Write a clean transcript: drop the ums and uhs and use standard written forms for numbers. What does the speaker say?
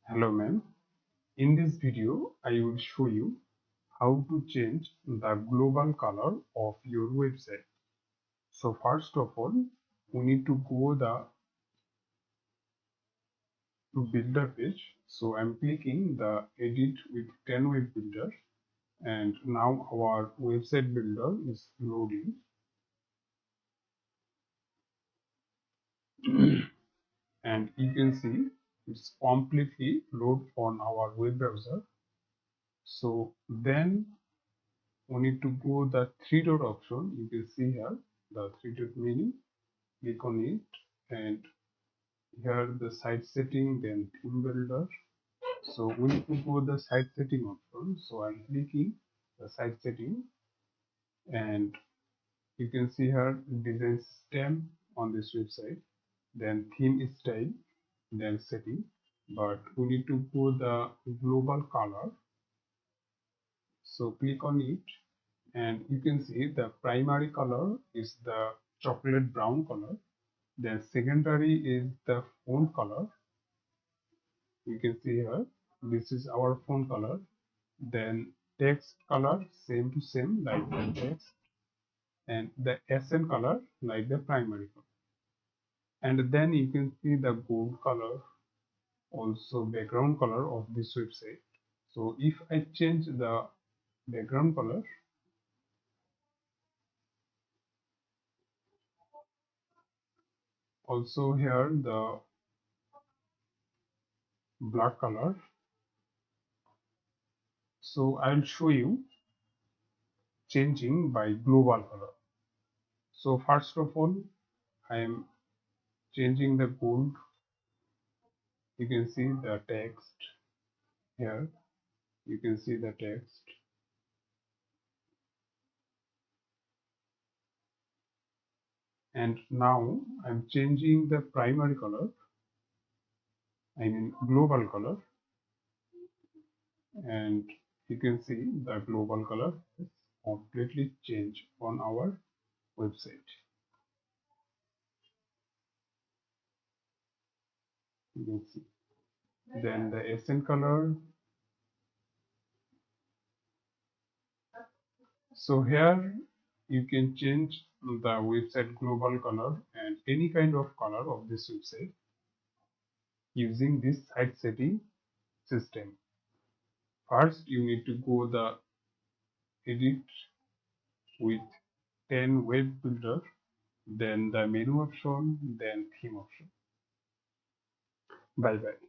Hello ma'am, in this video I will show you how to change the global color of your website. So first of all, we need to go to builder page. So I'm clicking the edit with 10 web builder, and now our website builder is loading. And you can see it's completely load on our web browser. So then we need to go the three dot option. You can see here the three dot menu. Click on it, and here the site setting, then theme builder. So we need to go the site setting option. So I'm clicking the site setting, and you can see here design system on this website, then theme style, then setting. But we need to go the global color. So click on it, and you can see the primary color is the chocolate brown color. Then secondary is the font color. You can see here this is our font color. Then text color same to same like the text, and the accent color like the primary color. And then you can see the gold color, also background color of this website. So if I change the background color, also here the black color. So I'll show you changing by global color. So first of all, I am changing the gold. You can see the text here. You can see the text, and now I'm changing the primary color, I mean global color, and you can see the global color is completely changed on our website. You can see then the accent color. So here you can change the website global color and any kind of color of this website using this site setting system. First you need to go the edit with 10 web builder, then the menu option, then theme option. Bye bye.